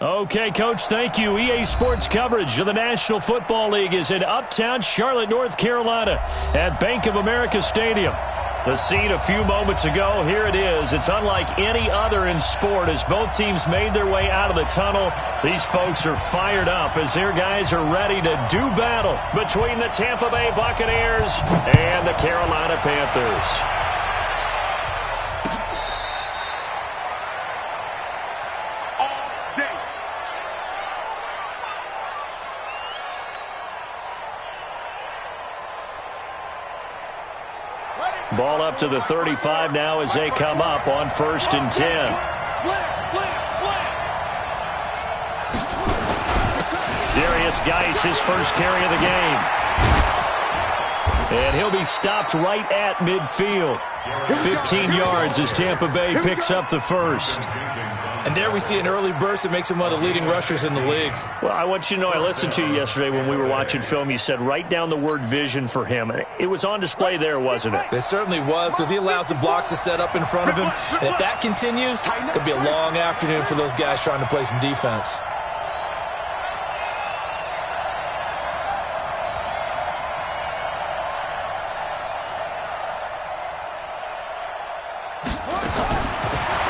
Okay, Coach, thank you. EA Sports coverage of the National Football League is in uptown Charlotte, North Carolina at Bank of America Stadium. The scene a few moments ago, here it is. It's unlike any other in sport as both teams made their way out of the tunnel. These folks are fired up as their guys are ready to do battle between the Tampa Bay Buccaneers and the Carolina Panthers. Ball up to the 35 now as they come up on 1st and 10. Darius Geis, his first carry of the game. And he'll be stopped right at midfield. 15 yards as Tampa Bay picks up the first. And there we see an early burst that makes him one of the leading rushers in the league. Well, I want you to know, I listened to you yesterday when we were watching film. You said write down the word vision for him. It was on display there, wasn't it? It certainly was, because he allows the blocks to set up in front of him. And if that continues, it could be a long afternoon for those guys trying to play some defense.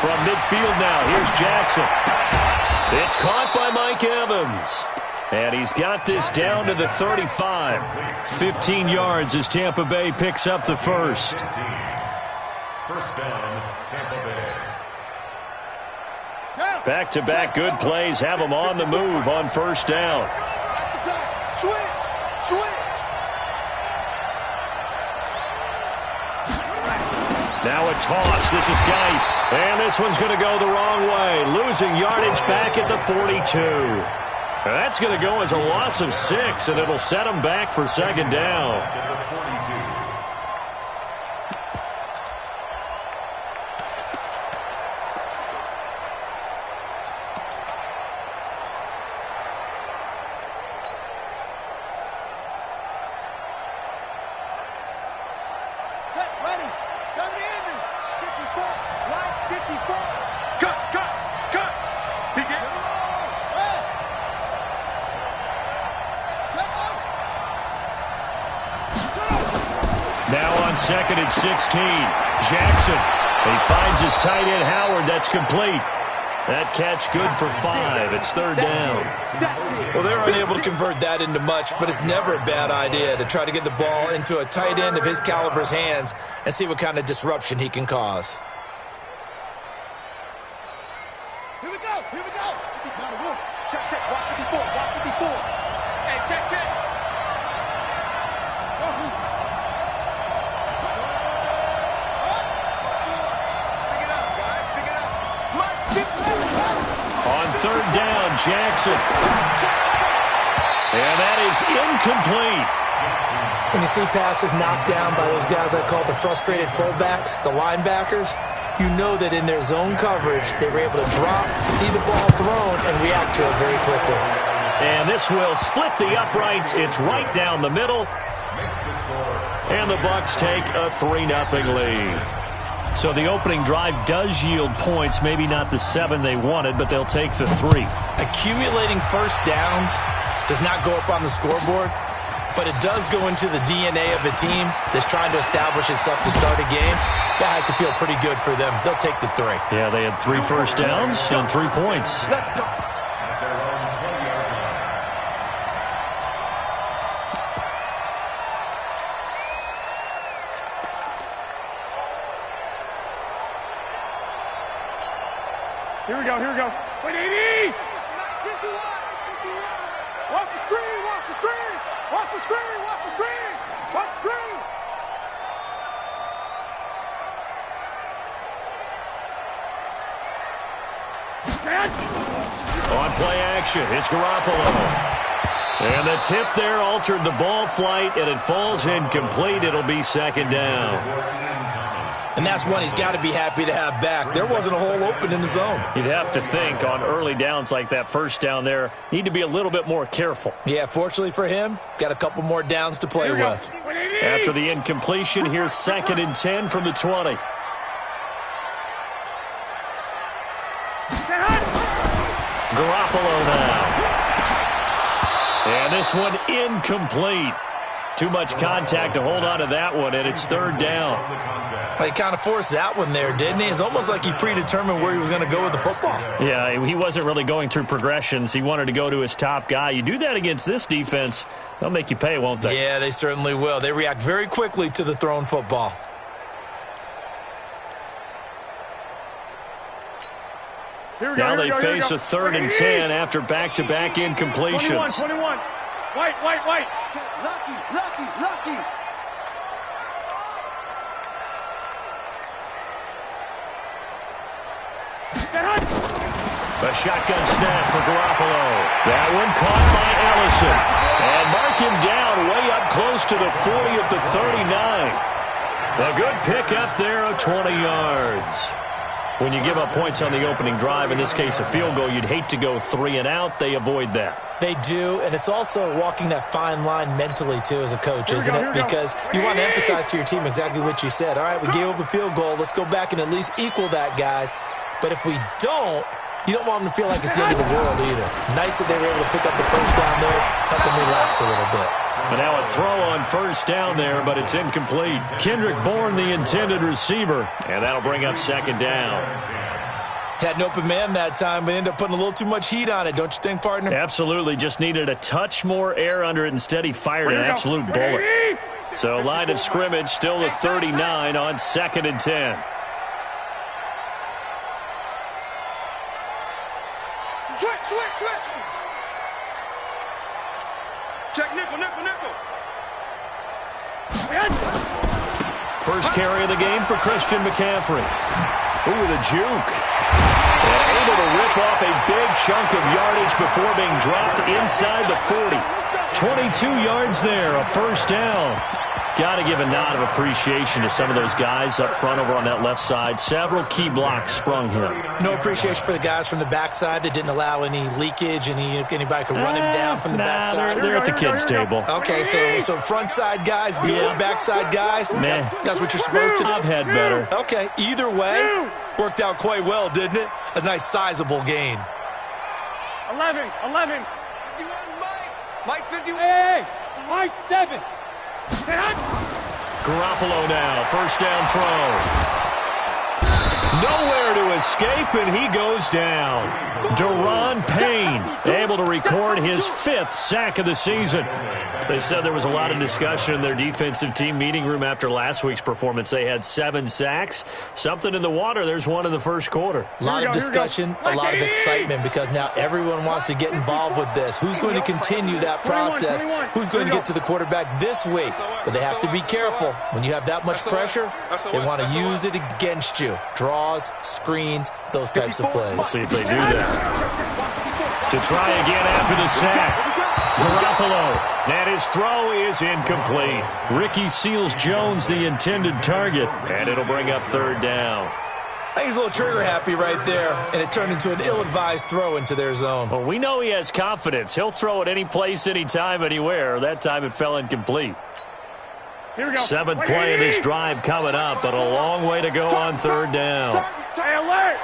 From midfield now, here's Jackson. It's caught by Mike Evans. And he's got this down to the 35. 15 yards as Tampa Bay picks up the first. First down, Tampa Bay. Back-to-back good plays have them on the move on 1st down. Switch. Now a toss. This is Geis. And this one's going to go the wrong way. Losing yardage back at the 42. That's going to go as a loss of 6, and it'll set them back for 2nd down. Now on 2nd and 16, Jackson. He finds his tight end, Howard. That's complete. That catch good for 5. It's 3rd down. Well, they're unable to convert that into much, but it's never a bad idea to try to get the ball into a tight end of his caliber's hands and see what kind of disruption he can cause. Here we go. Check. Watch 54. Hey, check. On 3rd down, Jackson. And that is incomplete. When you see passes knocked down by those guys I call the frustrated fullbacks, the linebackers, you know that in their zone coverage, they were able to drop, see the ball thrown, and react to it very quickly. And this will split the uprights. It's right down the middle. And the Bucs take a 3-0 lead. So the opening drive does yield points, maybe not the 7 they wanted, but they'll take the 3. Accumulating first downs does not go up on the scoreboard, but it does go into the DNA of a team that's trying to establish itself to start a game. That has to feel pretty good for them. They'll take the 3. Yeah, they had 3 first downs and 3 points. Here we go. Wait, 80! Watch the screen! On play action, it's Garoppolo. And the tip there altered the ball flight, and it falls incomplete. It'll be 2nd down. And that's one he's got to be happy to have back. There wasn't a hole open in the zone. You'd have to think on early downs like that 1st down there, need to be a little bit more careful. Yeah, fortunately for him, got a couple more downs to play with. After the incompletion, here's 2nd and 10 from the 20. Garoppolo And this one incomplete. Too much contact to hold on to that one, and it's third down. He kind of forced that one there, didn't he? It's almost like he predetermined where he was going to go with the football. Yeah, he wasn't really going through progressions. He wanted to go to his top guy. You do that against this defense, they'll make you pay, won't they? Yeah, they certainly will. They react very quickly to the thrown football. Now they face a 3rd and 10 after back-to-back incompletions. 21. White. Lucky. A shotgun snap for Garoppolo. That one caught by Ellison. And mark him down way up close to the 40 at the 39. A good pick up there of 20 yards. When you give up points on the opening drive, in this case a field goal, you'd hate to go 3 and out. They avoid that. They do, and it's also walking that fine line mentally, too, as a coach, isn't it? Because you want to emphasize to your team exactly what you said. All right, we gave up a field goal. Let's go back and at least equal that, guys. But if we don't, you don't want them to feel like it's the end of the world either. Nice that they were able to pick up the first down there, help them relax a little bit. But now a throw on first down there, but it's incomplete. Kendrick Bourne, the intended receiver, and that'll bring up second down. Had an open man that time, but ended up putting a little too much heat on it, don't you think, partner? Absolutely. Just needed a touch more air under it. Instead, he fired an absolute bullet. So line of scrimmage still the 39 on 2nd and 10. Switch. Check nickel. First carry of the game for Christian McCaffrey. Ooh, the juke. And able to rip off a big chunk of yardage before being dropped inside the 40. 22 yards there, a first down. Got to give a nod of appreciation to some of those guys up front over on that left side. Several key blocks sprung him. No appreciation for the guys from the backside that didn't allow any leakage, anybody could run him down from the backside. They're at the kids' table. Okay, so front side guys good, backside guys, man, that's what you're supposed to do. I've had better. Okay, either way, worked out quite well, didn't it? A nice sizable gain. 11. 51, Mike 51. Hey, Mike 7. Garoppolo now, first down throw. Nowhere to escape, and he goes down. Deron Payne able to record his 5th sack of the season. They said there was a lot of discussion in their defensive team meeting room after last week's performance. They had 7 sacks. Something in the water. There's one in the first quarter. A lot of discussion, a lot of excitement, because now everyone wants to get involved with this. Who's going to continue that process? Who's going to get to the quarterback this week? But they have to be careful. When you have that much pressure, they want to use it against you. Draws, screens, those types of plays. We'll see if they do that. To try again after the sack. Garoppolo, and his throw is incomplete. Ricky Seals-Jones, the intended target, and it'll bring up third down. I think he's a little trigger happy right there, and it turned into an ill-advised throw into their zone. Well, we know he has confidence. He'll throw it any place, anytime, anywhere. That time it fell incomplete. Here we go. 7th play of this drive coming up, but a long way to go on third down. Hey, alert!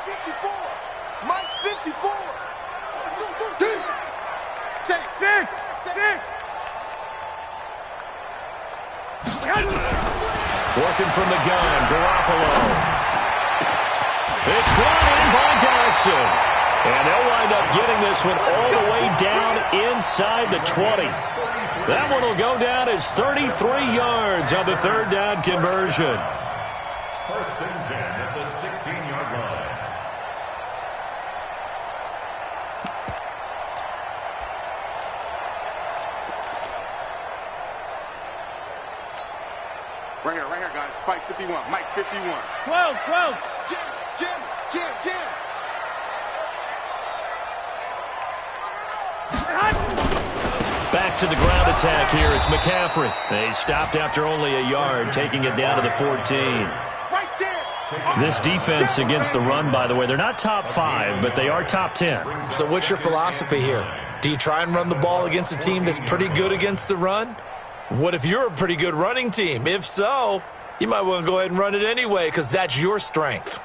54. Mike 54. Six. Working from the gun, Garoppolo. It's brought in by Jackson. And they'll wind up getting this one all the way down inside the 20. That one will go down as 33 yards on the third down conversion. First and 10 at the 16-yard line. Right here, guys. Fight 51. Mike 51. 12. Jim. Back to the ground attack here. It's McCaffrey. They stopped after only a yard, taking it down to the 14. Right there. This defense against the run, by the way, they're not top 5, but they are top 10. So what's your philosophy here? Do you try and run the ball against a team that's pretty good against the run? What if you're a pretty good running team? If so, you might want to go ahead and run it anyway, because that's your strength.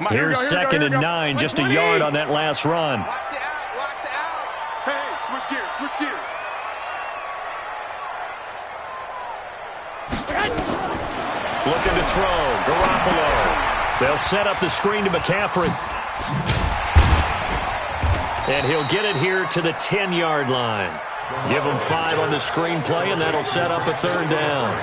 Here's second and 9, just a yard on that last run. Watch the out, watch the out. Hey, switch gears, switch gears. Looking to throw, Garoppolo. They'll set up the screen to McCaffrey. And he'll get it here to the 10-yard line. Give him 5 on the screen play, and that'll set up a third down.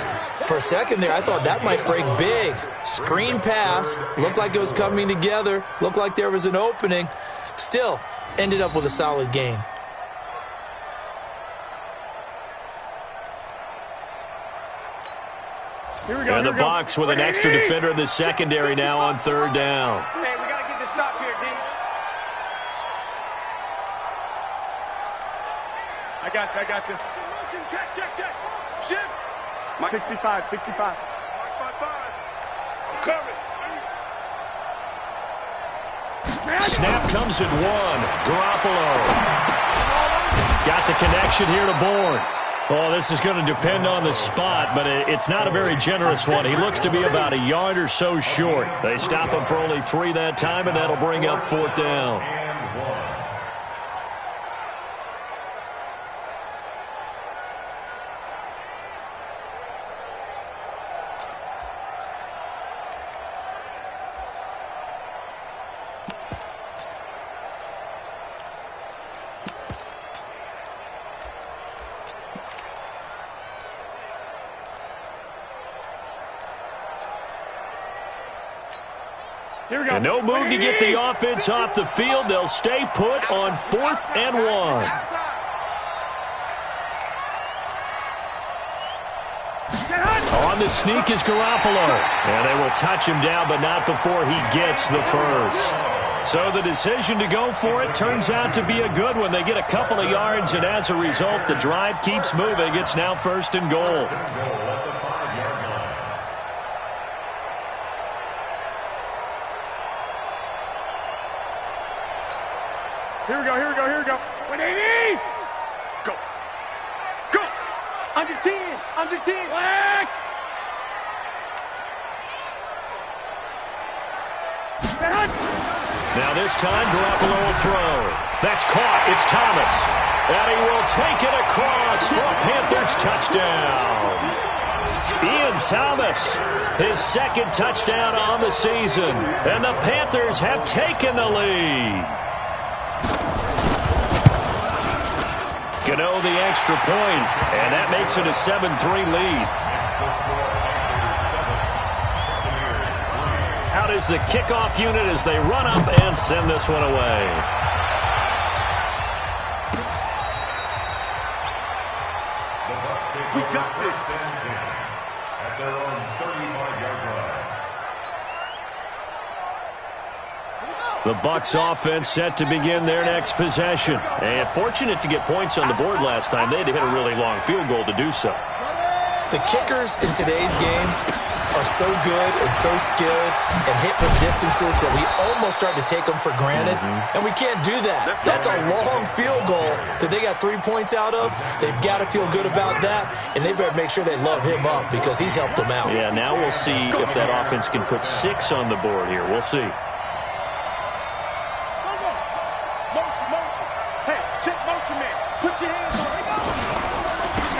For a second there, I thought that might break big. Screen pass. Looked like it was coming together. Looked like there was an opening. Still, ended up with a solid game. Here we go. And the box with an extra defender in the secondary now on third down. Hey, we got to get this stop here, D. I got this. Motion, check. Shift. 65. 5. Coverage. Snap comes at 1. Garoppolo. Got the connection here to Bourne. Oh, this is going to depend on the spot, but it's not a very generous one. He looks to be about a yard or so short. They stop him for only 3 that time, and that'll bring up fourth down. And no move to get the offense off the field. They'll stay put on 4th and 1. On the sneak is Garoppolo. And they will touch him down, but not before he gets the first. So the decision to go for it turns out to be a good one. They get a couple of yards, and as a result, the drive keeps moving. It's now 1st and goal. Here we go. 180. Go. Under 10. Black. Now this time, Garoppolo will throw. That's caught. It's Thomas. And he will take it across for a Panthers touchdown. Ian Thomas, his 2nd touchdown on the season. And the Panthers have taken the lead. Gano the extra point, and that makes it a 7-3 lead. Out is the kickoff unit as they run up and send this one away. We got this. At their own 35-yard line. The Bucs offense set to begin their next possession. And fortunate to get points on the board last time. They had to hit a really long field goal to do so. The kickers in today's game are so good and so skilled and hit from distances that we almost start to take them for granted. And we can't do that. That's a long field goal that they got 3 points out of. They've got to feel good about that, and they better make sure they love him up because he's helped them out. Yeah, now we'll see if that offense can put 6 on the board here. We'll see.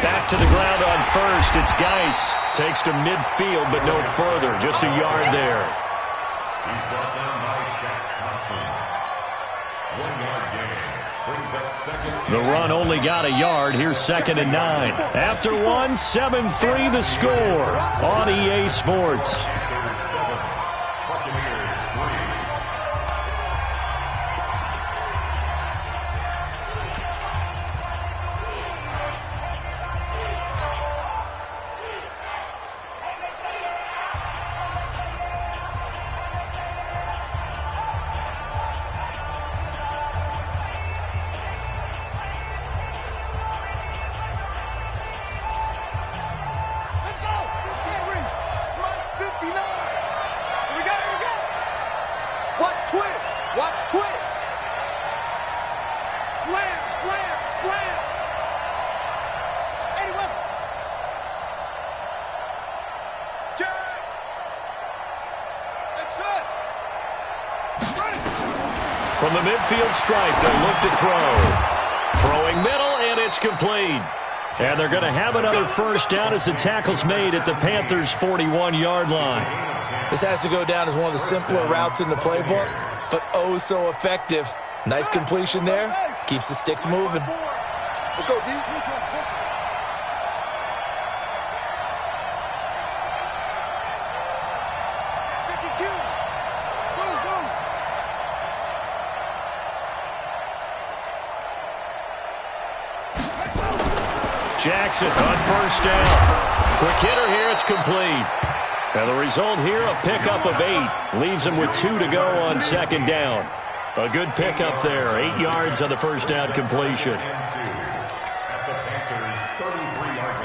Back to the ground on first. It's Geis. Takes to midfield, but no further. Just a yard there. He's brought down by Shaq Thompson. 1-yard gain. Brings up second. The run only got a yard. Here's 2nd and 9. After 7-3 the score on EA Sports. Panthers 7, Buccaneers 3. Let's go. Gary. Mike 59. From the midfield stripe, they look to throw. Throwing middle, and it's complete. And they're going to have another first down as the tackle's made at the Panthers' 41-yard line. This has to go down as one of the simpler routes in the playbook, but oh so effective. Nice completion there. Keeps the sticks moving. Let's go, D. Jackson on first down. Quick hitter here, it's complete. And the result here, a pickup of 8. Leaves him with 2 to go on second down. A good pickup there, 8 yards on the first down completion. At the Panthers' 33-yard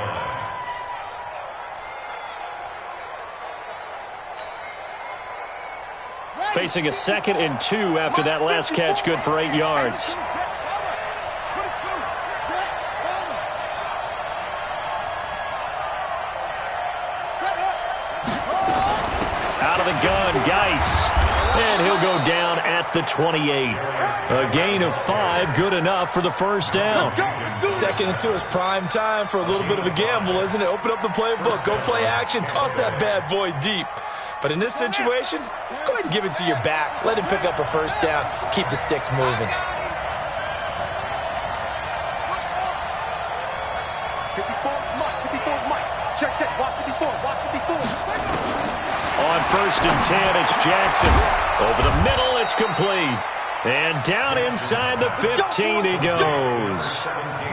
line. Facing a 2nd and 2 after that last catch, good for 8 yards. Out of the gun, Geis. And he'll go down at the 28. A gain of 5, good enough for the first down. 2nd and 2 is prime time for a little bit of a gamble, isn't it? Open up the playbook, go play action, toss that bad boy deep. But in this situation, go ahead and give it to your back. Let him pick up a first down. Keep the sticks moving. 54, Mike. Check. Watch 54. On first and 10, it's Jackson. Over the middle, it's complete. And down inside the 15 he goes.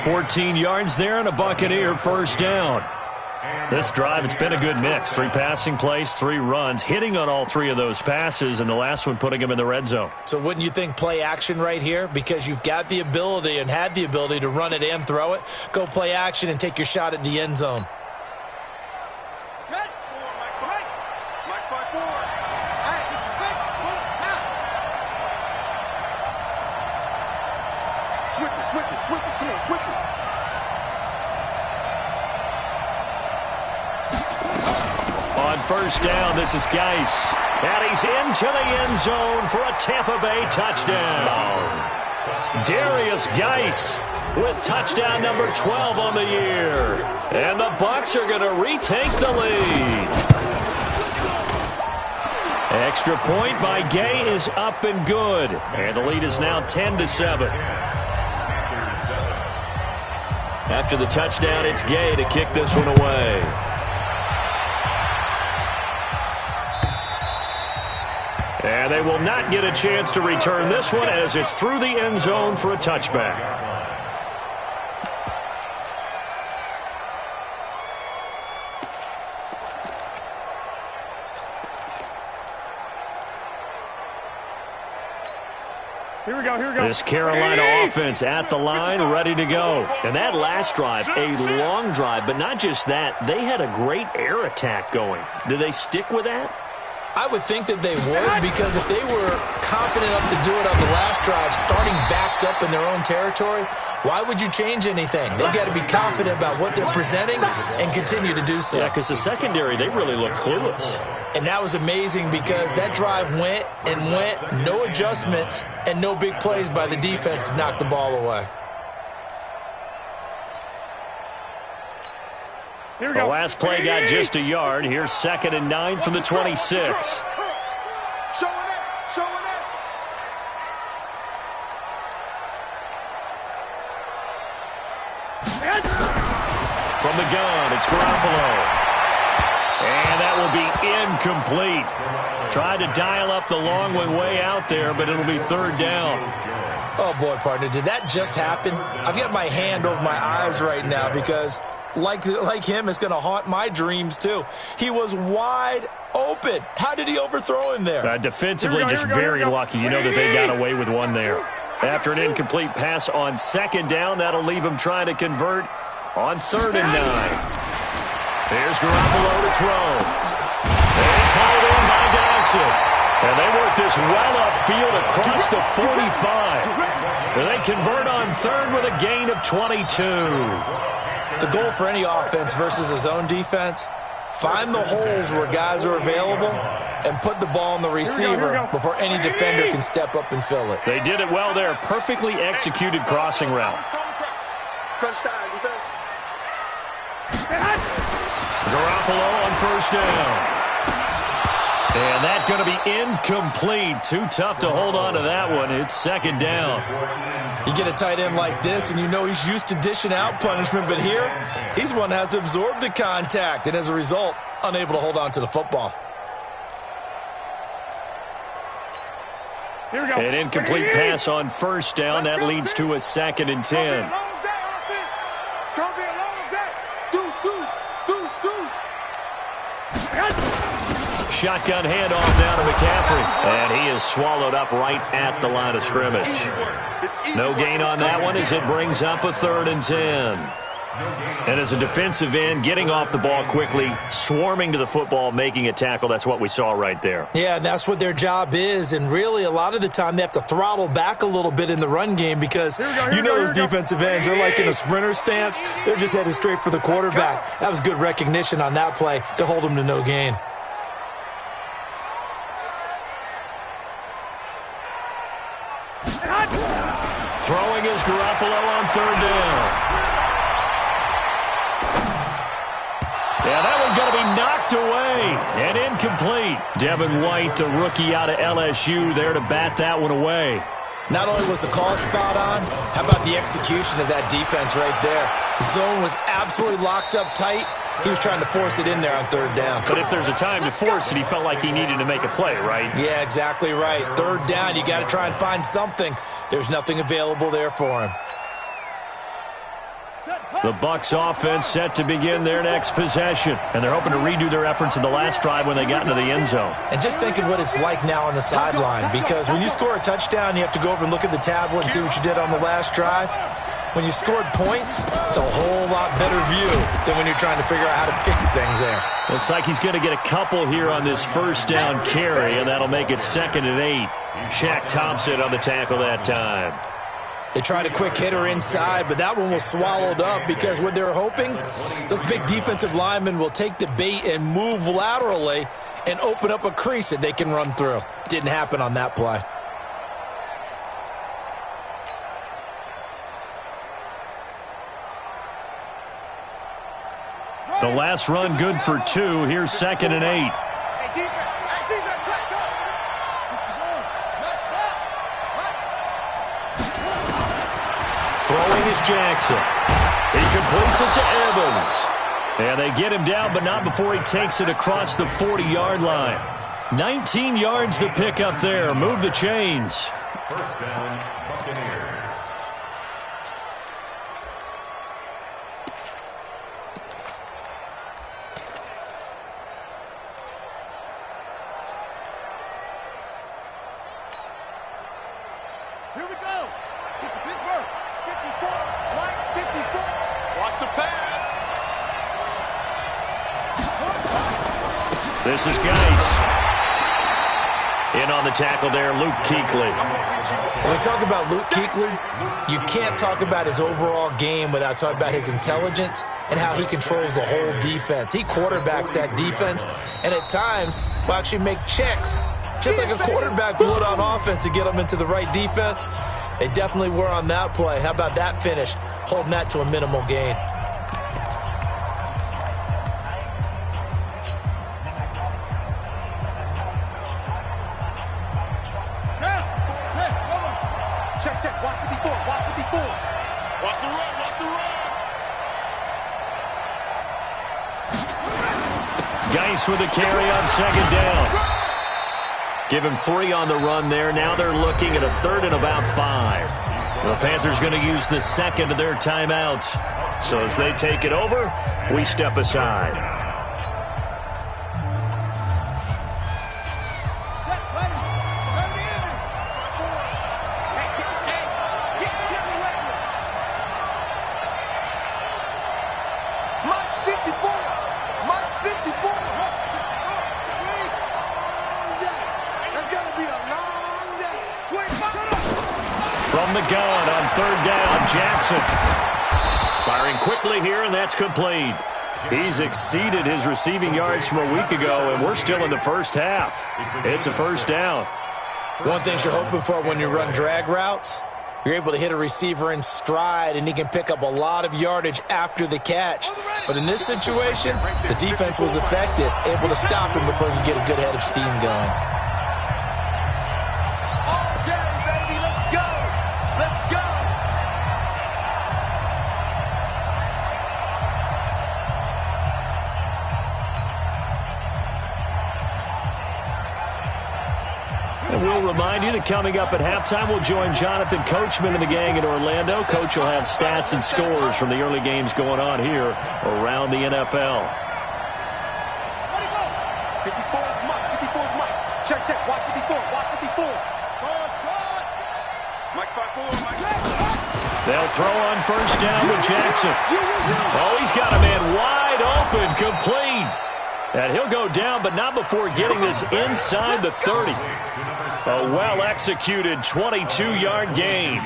14 yards there and a Buccaneer first down. This drive, it's been a good mix. 3 passing plays, 3 runs, hitting on all 3 of those passes, and the last one putting him in the red zone. So wouldn't you think play action right here? Because you've got the ability and had the ability to run it and throw it. Go play action and take your shot at the end zone. Switch it. Come on, switch it. On first down, this is Geis. And he's into the end zone for a Tampa Bay touchdown. Darius Geis with touchdown number 12 on the year. And the Bucs are going to retake the lead. Extra point by Gay is up and good. And the lead is now 10-7. After the touchdown, it's Gay to kick this one away. And they will not get a chance to return this one as it's through the end zone for a touchback. Here we go. This Carolina offense at the line, ready to go. And that last drive, a long drive, but not just that. They had a great air attack going. Do they stick with that? I would think that they would, because if they were confident enough to do it on the last drive, starting backed up in their own territory, why would you change anything? They've got to be confident about what they're presenting and continue to do so. Yeah, because the secondary, they really look clueless. And that was amazing because that drive went, no adjustments, and no big plays by the defense to knock the ball away. The last play got just a yard. Here's 2nd and 9 from the 26. Showing it. From the gun, it's Garoppolo. And that will be incomplete. Tried to dial up the long way out there, but it'll be 3rd down. Oh, boy, partner, did that just happen? I've got my hand over my eyes right now because, like him, it's going to haunt my dreams, too. He was wide open. How did he overthrow him there? Defensively, just very lucky. You know that they got away with one there. After an incomplete pass on 2nd down, that'll leave him trying to convert on 3rd and 9. Here's Garoppolo to throw. It's hauled in by Jackson. And they work this well upfield across the 45. And they convert on 3rd with a gain of 22. The goal for any offense versus his own defense, Find the holes where guys are available and put the ball on the receiver before any defender can step up and fill it. They did it well there. Perfectly executed crossing route. Crunch time, defense. Garoppolo on first down. And that's going to be incomplete. Too tough to hold on to that one. It's second down. You get a tight end like this, and you know he's used to dishing out punishment, but here, he's one that has to absorb the contact, and as a result, unable to hold on to the football. Here we go. An incomplete pass on first down. That leads to a 2nd and 10. It's going to be a long day. Deuce. Shotgun handoff down to McCaffrey. And he is swallowed up right at the line of scrimmage. No gain on that one as it brings up a 3rd and 10. And as a defensive end, getting off the ball quickly, swarming to the football, making a tackle, that's what we saw right there. Yeah, and that's what their job is. And really, a lot of the time, they have to throttle back a little bit in the run game because you know those defensive ends, they're like in a sprinter stance. They're just headed straight for the quarterback. That was good recognition on that play to hold them to no gain. Throwing is Garoppolo on 3rd down. Yeah, that one's going to be knocked away and incomplete. Devin White, the rookie out of LSU, there to bat that one away. Not only was the call spot on, how about the execution of that defense right there? The zone was absolutely locked up tight. He was trying to force it in there on 3rd down. But if there's a time to force it, he felt like he needed to make a play, right? Yeah, exactly right. 3rd down, you got to try and find something. There's nothing available there for him. The Bucs offense set to begin their next possession, and they're hoping to redo their efforts in the last drive when they got into the end zone. And just think of what it's like now on the sideline, because when you score a touchdown, you have to go over and look at the tablet and see what you did on the last drive. When you scored points, it's a whole lot better view than when you're trying to figure out how to fix things there. Looks like he's going to get a couple here on this first down carry, and that'll make it 2nd and 8. Shaq Thompson on the tackle that time. They tried a quick hitter inside, but that one was swallowed up because what they're hoping, those big defensive linemen will take the bait and move laterally and open up a crease that they can run through. Didn't happen on that play. The last run good for 2. Here's 2nd and 8. Throwing is Jackson. He completes it to Evans. And they get him down, but not before he takes it across the 40-yard line. 19 yards to pick up there. Move the chains. First down, Buccaneers. Here we go. Pittsburgh. 54. Right, 54. Watch the pass. This is Geis. In on the tackle there, Luke Kuechly. When we talk about Luke Kuechly, you can't talk about his overall game without talking about his intelligence and how he controls the whole defense. He quarterbacks that defense, and at times will actually make checks, just like a quarterback would on offense to get them into the right defense. They definitely were on that play. How about that finish? Holding that to a minimal gain. Check. Watch 54. Watch 54. Watch the run. Watch the run. Geis with a carry on 2nd down. Give him 3 on the run there. Now they're looking at a 3rd and about 5. The Panthers going to use the 2nd of their timeouts. So as they take it over, we step aside. From the gun on 3rd down, Jackson. Firing quickly here, and that's complete. He's exceeded his receiving yards from a week ago, and we're still in the first half. It's a first down. One thing you're hoping for when you run drag routes, you're able to hit a receiver in stride, and he can pick up a lot of yardage after the catch. But in this situation, the defense was effective, able to stop him before he could get a good head of steam going. And we'll remind you that coming up at halftime, we'll join Jonathan Coachman and the gang in Orlando. Coach will have stats and scores from the early games going on here around the NFL. 54 is Mike. 54 is Mike. Check, check. Watch 54. Watch 54. Mike 54. Mike. They'll throw on first down with Jackson. Oh, he's got a man wide open, complete. And he'll go down, but not before getting this inside the 30. A well-executed 22-yard gain.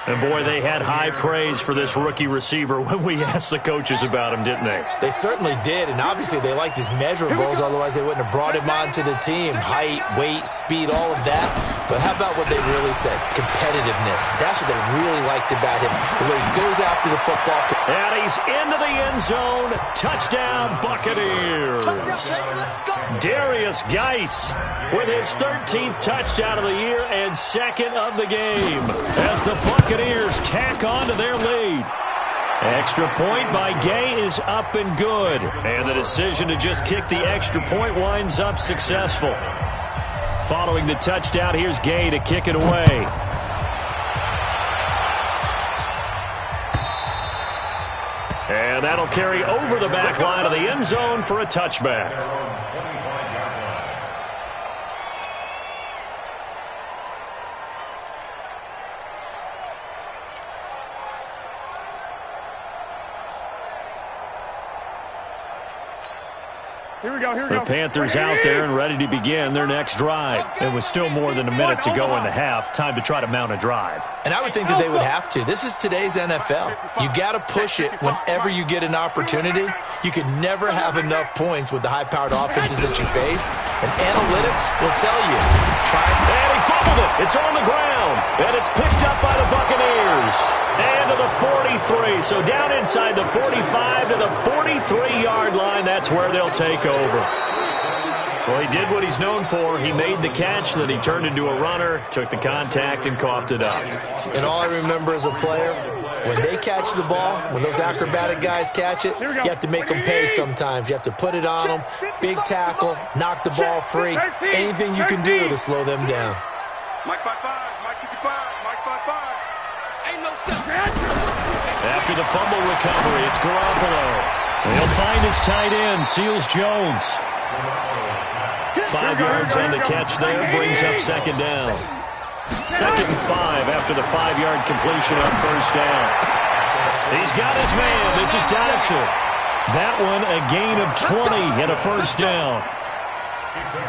And, boy, they had high praise for this rookie receiver when we asked the coaches about him, didn't they? They certainly did, and obviously they liked his measurables, otherwise they wouldn't have brought him onto the team. Height, weight, speed, all of that. But how about what they really said? Competitiveness. That's what they really liked about him, the way he goes after the football. And he's into the end zone. Touchdown, Buccaneers. Darius Geis with his 13th touchdown of the year and second of the game as the Buccaneers tack on to their lead. Extra point by Gay is up and good. And the decision to just kick the extra point winds up successful. Following the touchdown, here's Gay to kick it away. And that'll carry over the back line of the end zone for a touchback. The Panthers out there and ready to begin their next drive. It was still more than a minute to go in the half. Time to try to mount a drive. And I would think that they would have to. This is today's NFL. You got to push it whenever you get an opportunity. You can never have enough points with the high-powered offenses that you face. And analytics will tell you. And he fumbled it. It's on the ground. And it's picked up by the Buccaneers. And to the 43. So down inside the 45 to the 43-yard line. That's where they'll take over. Well, he did what he's known for. He made the catch, then he turned into a runner, took the contact, and coughed it up. And all I remember as a player, when they catch the ball, when those acrobatic guys catch it, you have to make them pay sometimes. You have to put it on them, big tackle, knock the ball free, anything you can do to slow them down. Mike 55, Mike 55, Mike 55. Ain't no step. After the fumble recovery, it's Garoppolo. He'll find his tight end, Seals Jones. 5 yards on the catch there, brings up second down. 2nd and 5 after the 5-yard completion on first down. He's got his man. This is Jackson. That one a gain of 20 and a first down.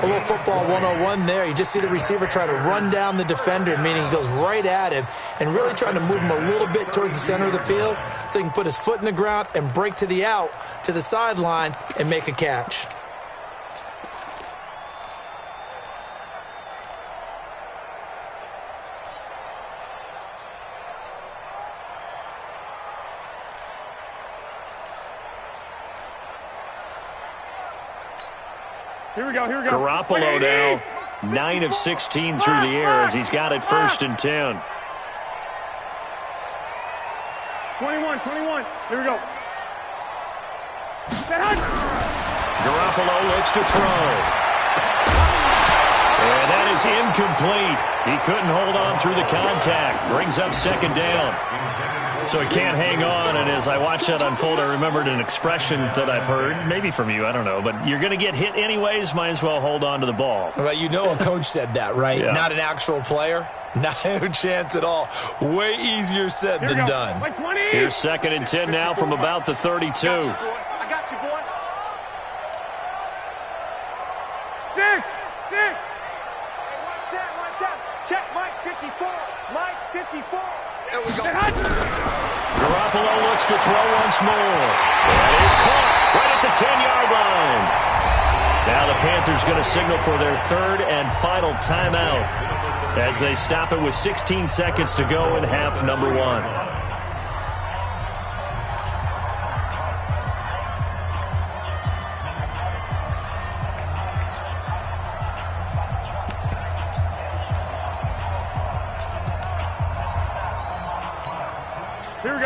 A little football 101 there. You just see the receiver try to run down the defender, meaning he goes right at him and really trying to move him a little bit towards the center of the field so he can put his foot in the ground and break to the out, to the sideline, and make a catch. Here we go. Garoppolo now, 9 of 16 through the air as he's got it 1st and 10. 21. Here we go. Garoppolo looks to throw. And that is incomplete. He couldn't hold on through the contact. Brings up second down. So he can't hang on, and as I watched that unfold, I remembered an expression that I've heard, maybe from you, I don't know, but you're going to get hit anyways, might as well hold on to the ball. Right, you know a coach said that, right? Yeah. Not an actual player. No chance at all. Way easier said than done. Here's 2nd and 10 now from about the 32. I got you, boy. Six. Hey, one set. Check Mike 54. Mike 54. Garoppolo looks to throw once more. That is caught right at the 10-yard line. Now the Panthers going to signal for their third and final timeout as they stop it with 16 seconds to go in half number one.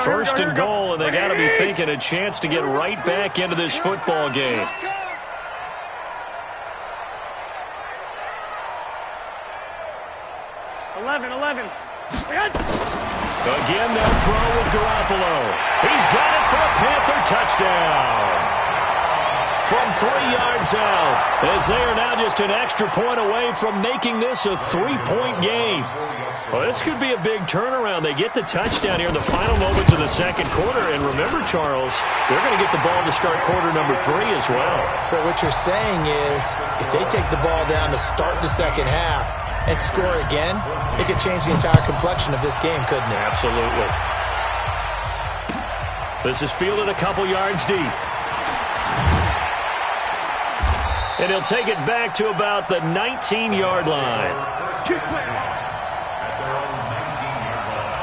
First and goal, and they got to be thinking a chance to get right back into this football game. Again, they'll throw with Garoppolo. He's got it for a Panther touchdown. From 3 yards out, as they are now just an extra point away from making this a 3-point game. Well, this could be a big turnaround. They get the touchdown here in the final moments of the second quarter. And remember, Charles, they're going to get the ball to start quarter number 3 as well. So what you're saying is if they take the ball down to start the second half and score again, it could change the entire complexion of this game, couldn't it? Absolutely. This is fielded a couple yards deep. And he'll take it back to about the 19-yard line. Keep playing. At their own 19-yard line.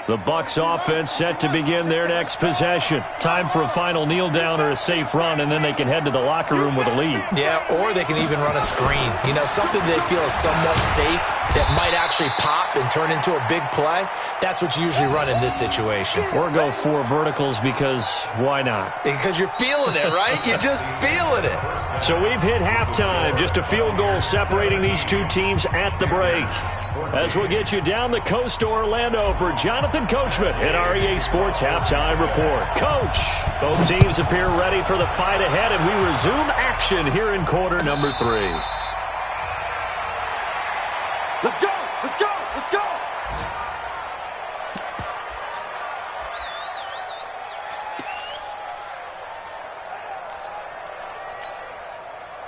The Bucs offense set to begin their next possession. Time for a final kneel down or a safe run, and then they can head to the locker room with a lead. Yeah, or they can even run a screen. You know, something they feel is somewhat safe that might actually pop and turn into a big play. That's what you usually run in this situation. Or go 4 verticals because why not? Because you're feeling it, right? You're just feeling it. So we've hit halftime. Just a field goal separating these two teams at the break. As we'll get you down the coast to Orlando for Jonathan Coachman at our EA Sports Halftime Report. Coach, both teams appear ready for the fight ahead, and we resume action here in quarter number 3. Let's go! Let's go! Let's go!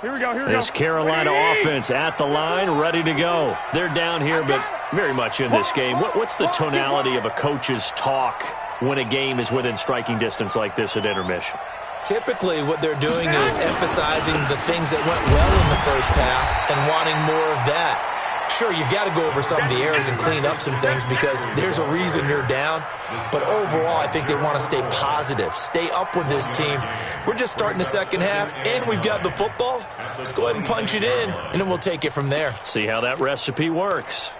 Here we go, here we go. This Carolina offense at the line, ready to go. They're down here, but very much in this game. What's the tonality of a coach's talk when a game is within striking distance like this at intermission? Typically, what they're doing is emphasizing the things that went well in the first half and wanting more of that. Sure, you've got to go over some of the errors and clean up some things because there's a reason you're down. But overall, I think they want to stay positive, stay up with this team. We're just starting the second half, and we've got the football. Let's go ahead and punch it in, and then we'll take it from there. See how that recipe works.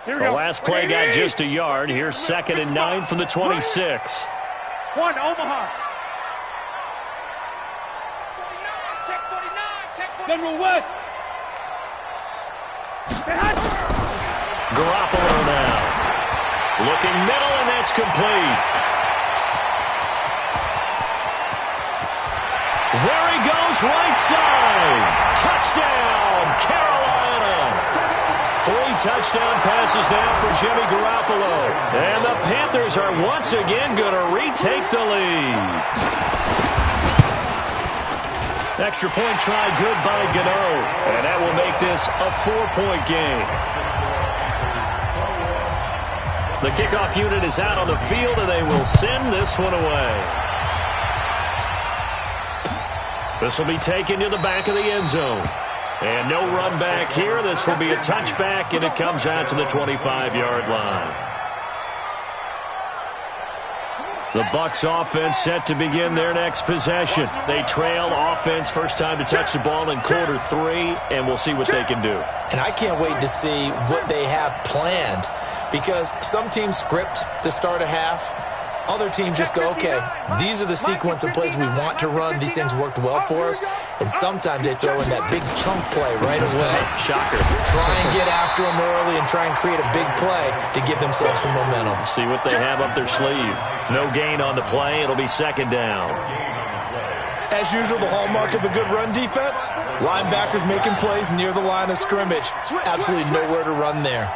The last play got just a yard. Here's 2nd and 9 from the 26. 1, Omaha. Check 49, check 49. General West. Garoppolo now. Looking middle, and that's complete. There he goes, right side. Touchdown, Carolina. 3 touchdown passes now for Jimmy Garoppolo. And the Panthers are once again going to retake the lead. Extra point try good by Gano. And that will make this a 4-point game. The kickoff unit is out on the field, and they will send this one away. This will be taken to the back of the end zone. And no run back here. This will be a touchback, and it comes out to the 25-yard line. The Bucs offense set to begin their next possession. They trail offense first time to touch the ball in quarter 3, and we'll see what they can do. And I can't wait to see what they have planned, because some teams script to start a half. Other teams just go, okay, these are the sequence of plays we want to run. These things worked well for us. And sometimes they throw in that big chunk play right away. Shocker. Try and get after them early and try and create a big play to give themselves some momentum. See what they have up their sleeve. No gain on the play. It'll be second down. As usual, the hallmark of a good run defense, linebackers making plays near the line of scrimmage. Absolutely nowhere to run there.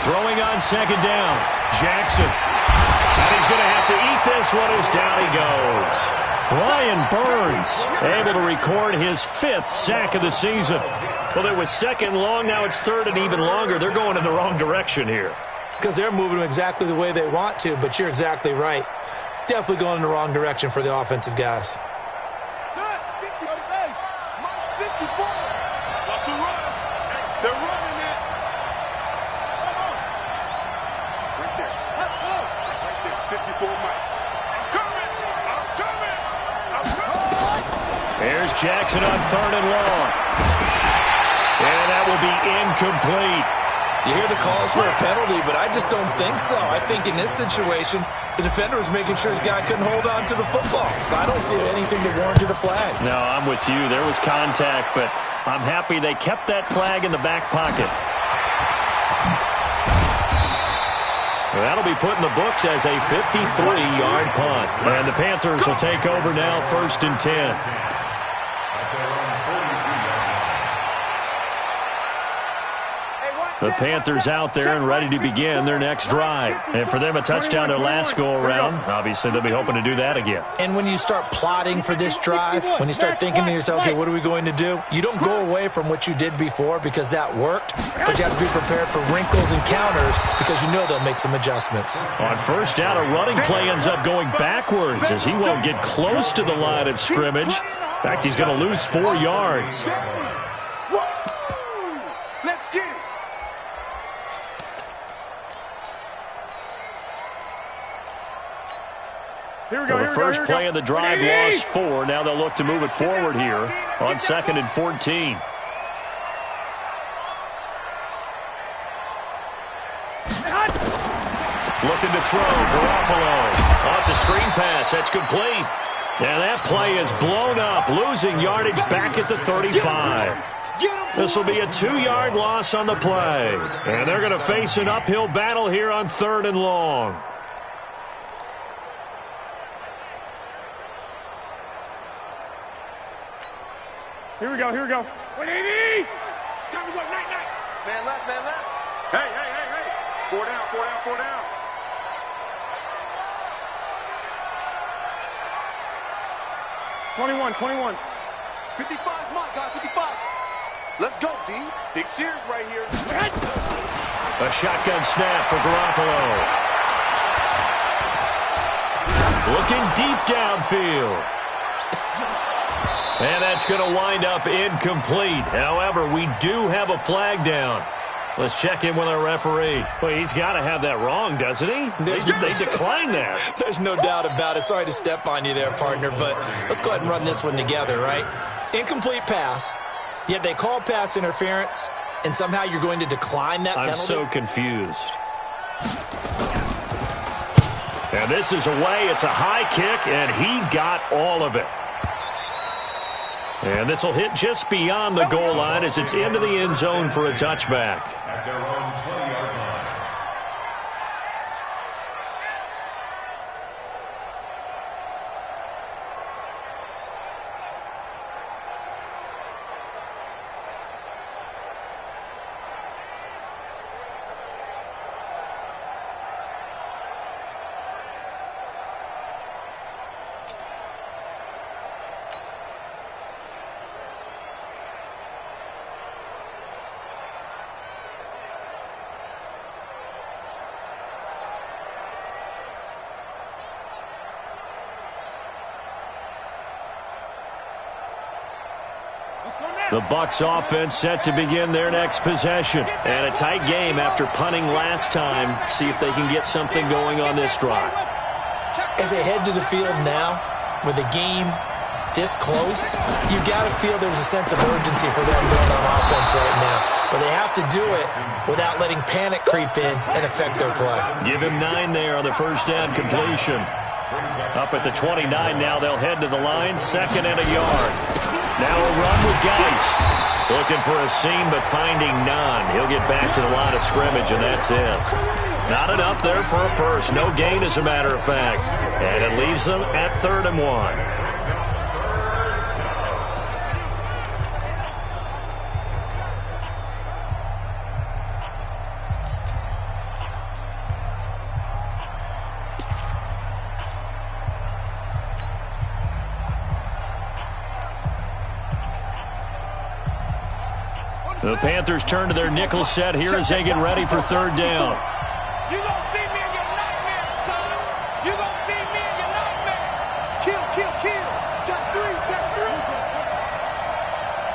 Throwing on second down. Jackson. And he's going to have to eat this one as down he goes. Brian Burns able to record his 5th sack of the season. Well, it was second long. Now it's third and even longer. They're going in the wrong direction here. Because they're moving them exactly the way they want to, but you're exactly right. Definitely going in the wrong direction for the offensive guys. Set, 50 on the base. Mike 54. Watch the run. They're running it. Come on. Right there. Right there. 54 Mike. I'm coming. Here's Jackson on third and long. And that will be incomplete. You hear the calls for a penalty, but I just don't think so. I think in this situation, the defender was making sure his guy couldn't hold on to the football. So I don't see anything to warrant the flag. No, I'm with you. There was contact, but I'm happy they kept that flag in the back pocket. Well, that'll be put in the books as a 53-yard punt. And the Panthers will take over now, 1st and 10. The Panthers out there and ready to begin their next drive. And for them, a touchdown their last go-around. Obviously, they'll be hoping to do that again. And when you start plotting for this drive, when you start thinking to yourself, okay, what are we going to do? You don't go away from what you did before because that worked, but you have to be prepared for wrinkles and counters because you know they'll make some adjustments. On first down, a running play ends up going backwards as he won't get close to the line of scrimmage. In fact, he's going to lose 4 yards. Let's get it. Here we go, The first play of the drive lost 4. Now they'll look to move it forward here on 2nd and 14. Looking to throw, Garoppolo. Oh, it's a screen pass. That's complete. And that play is blown up, losing yardage back at the 35. This will be a 2-yard loss on the play. And they're going to face an uphill battle here on 3rd and long. Here we go, here we go. 180! Time to go, night. Man left. Hey. 4 down. 21. 55, Mike, guys, 55. Let's go, D. Big Sears right here. A shotgun snap for Garoppolo. Looking deep downfield. And that's going to wind up incomplete. However, we do have a flag down. Let's check in with our referee. Well, he's got to have that wrong, doesn't he? They declined that. There's no doubt about it. Sorry to step on you there, partner, but let's go ahead and run this one together, right? Incomplete pass, yet they call pass interference, and somehow you're going to decline that penalty? I'm so confused. And this is away. It's a high kick, and he got all of it. And this will hit just beyond the goal line as it's into the end zone for a touchback. At their own 20-yard line. The Bucs offense set to begin their next possession. And a tight game after punting last time. See if they can get something going on this drive. As they head to the field now, where the game this close, you got to feel there's a sense of urgency for them going on offense right now. But they have to do it without letting panic creep in and affect their play. Give him 9 there on the first down completion. Up at the 29 now, they'll head to the line, 2nd and a yard. Now a run with Geis. Looking for a seam, but finding none. He'll get back to the line of scrimmage, and that's it. Not enough there for a first. No gain, as a matter of fact. And it leaves them at 3rd and 1. The Panthers turn to their nickel set here as they get ready for 3rd down. You gonna see me in your nightmare, son. You gonna see me in your nightmare. Kill, kill, kill. Check 3, check 3.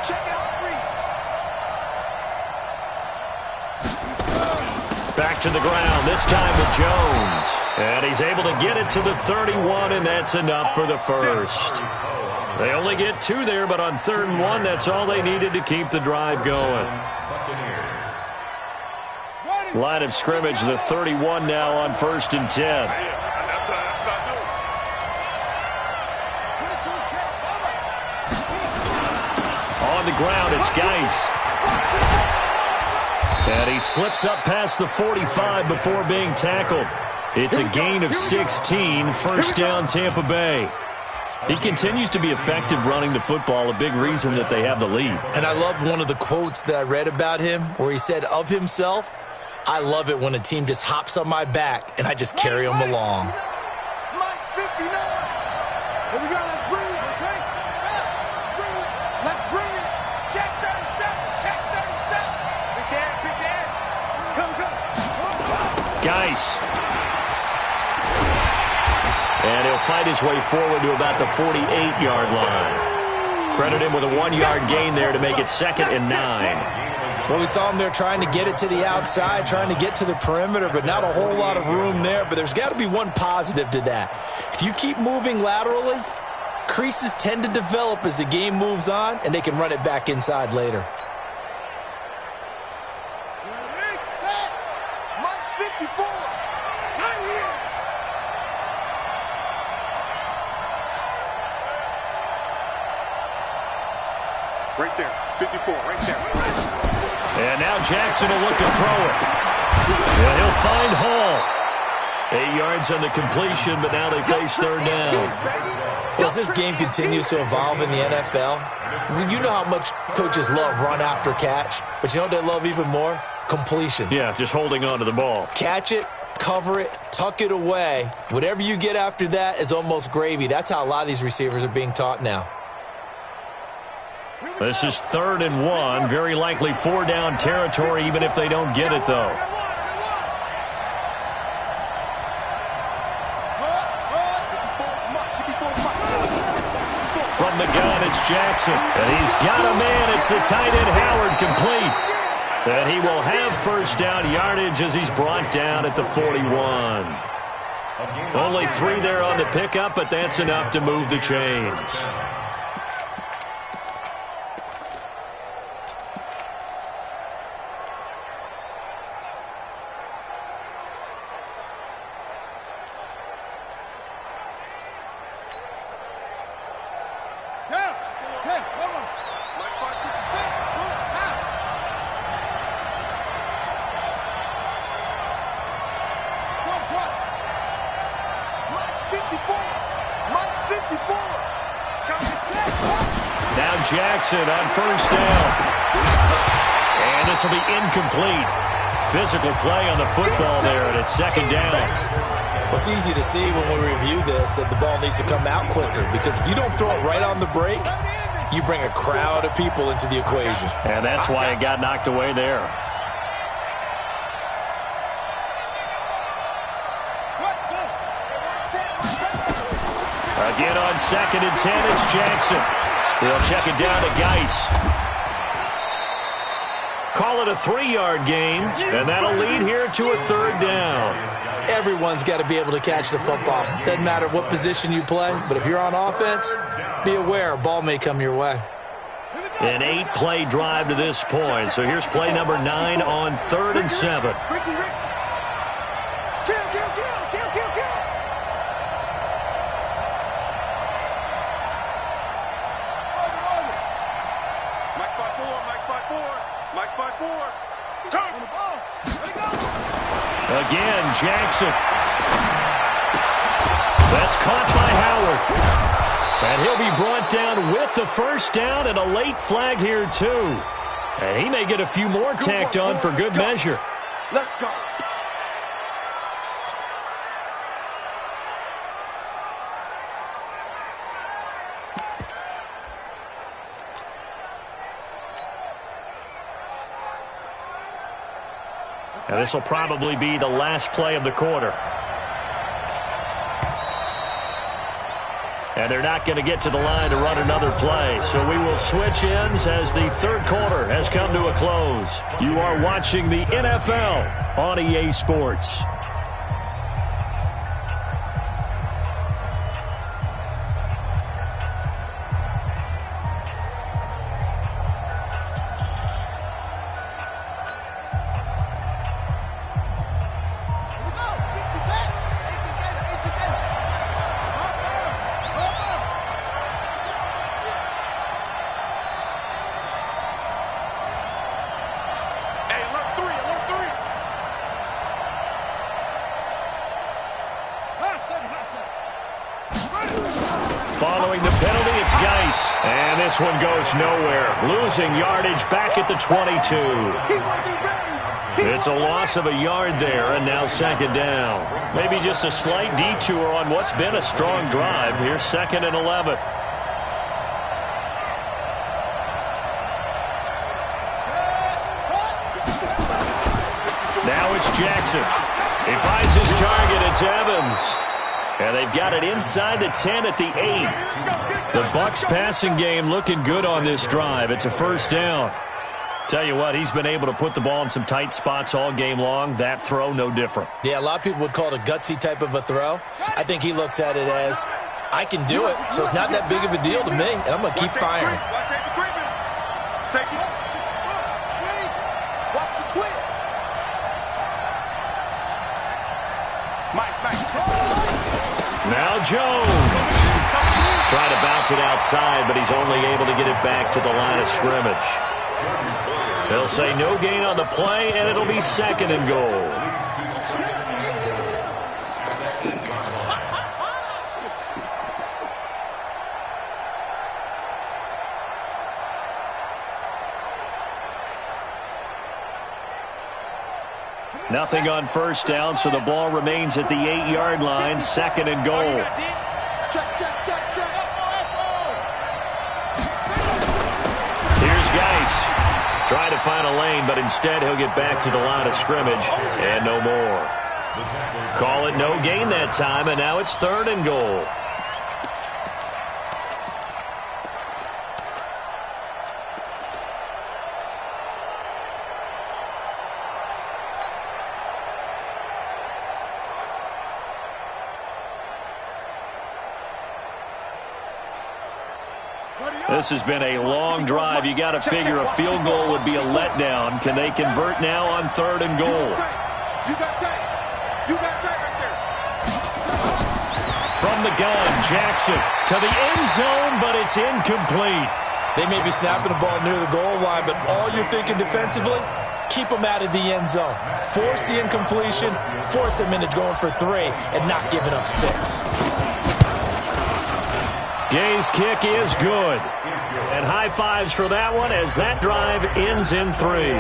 Check it out, read. Back to the ground, this time with Jones. And he's able to get it to the 31, and that's enough for the first. They only get 2 there, but on 3rd and 1, that's all they needed to keep the drive going. Line of scrimmage, the 31 now on 1st and 10. On the ground, it's Geis. And he slips up past the 45 before being tackled. It's a gain of 16, 1st down Tampa Bay. He continues to be effective running the football, a big reason that they have the lead. And I love one of the quotes that I read about him where he said of himself, I love it when a team just hops on my back and I just carry them along. Mike 59. Here we go. Let's bring it. Okay? Bring it. Let's bring it. Check 37. Check 37. Pick the edge. Pick the edge. Come. Geis. And he'll fight his way forward to about the 48-yard line. Credit him with a 1-yard gain there to make it 2nd and 9. Well, we saw him there trying to get it to the outside, trying to get to the perimeter, but not a whole lot of room there. But there's got to be one positive to that. If you keep moving laterally, creases tend to develop as the game moves on, and they can run it back inside later. Mike 54. Right here. Right there. 54. Right there. And now Jackson will look to throw it. And he'll find Hall. 8 yards on the completion, but now they face 3rd down. Well, as this game continues to evolve in the NFL, you know how much coaches love run after catch, but you know what they love even more? Completion. Yeah, just holding on to the ball. Catch it, cover it, tuck it away. Whatever you get after that is almost gravy. That's how a lot of these receivers are being taught now. This is 3rd and 1. Very likely 4-down territory, even if they don't get it, though. From the gun, it's Jackson. And he's got a man. It's the tight end, Howard, complete. And he will have 1st down yardage as he's brought down at the 41. Only 3 there on the pickup, but that's enough to move the chains. Jackson on 1st down. And this will be incomplete. Physical play on the football there, and it's 2nd down. Well, it's easy to see when we review this that the ball needs to come out quicker, because if you don't throw it right on the break, you bring a crowd of people into the equation. And that's why it got knocked away there. Again on 2nd and 10, it's Jackson. They'll check it down to Geis. Call it a 3-yard gain, and that'll lead here to a 3rd down. Everyone's got to be able to catch the football. Doesn't matter what position you play, but if you're on offense, be aware a ball may come your way. An 8-play drive to this point. So here's play number 9 on 3rd and 7. Again, Jackson. That's caught by Howard. And he'll be brought down with the 1st down and a late flag here, too. And he may get a few more tacked on for good measure. Let's go. And this will probably be the last play of the quarter. And they're not going to get to the line to run another play. So we will switch ends as the 3rd quarter has come to a close. You are watching the NFL on EA Sports. Following the penalty, it's Geis. And this one goes nowhere. Losing yardage back at the 22. It's a loss of a yard there, and now 2nd down. Maybe just a slight detour on what's been a strong drive. Here's 2nd and 11. Now it's Jackson. He finds his target. It's Evans. And they've got it inside the 10 at the 8. The Bucs passing game looking good on this drive. It's a 1st down. Tell you what, he's been able to put the ball in some tight spots all game long. That throw, no different. Yeah, a lot of people would call it a gutsy type of a throw. I think he looks at it as, I can do it, so it's not that big of a deal to me, and I'm going to keep firing. Now Jones. Trying to bounce it outside, but he's only able to get it back to the line of scrimmage. They'll say no gain on the play, and it'll be 2nd and goal. Nothing on 1st down, so the ball remains at the 8-yard line. 2nd and goal. Here's Geis. Trying to find a lane, but instead he'll get back to the line of scrimmage and no more. Call it no gain that time, and now it's 3rd and goal. This has been a long drive. You got to figure a field goal would be a letdown. Can they convert now on 3rd and goal? You got tape. You got tape right there. From the gun, Jackson to the end zone, but it's incomplete. They may be snapping the ball near the goal line, but all you're thinking defensively, keep them out of the end zone. Force the incompletion, force them into going for 3, and not giving up 6. Gay's kick is good. And high fives for that one as that drive ends in 3.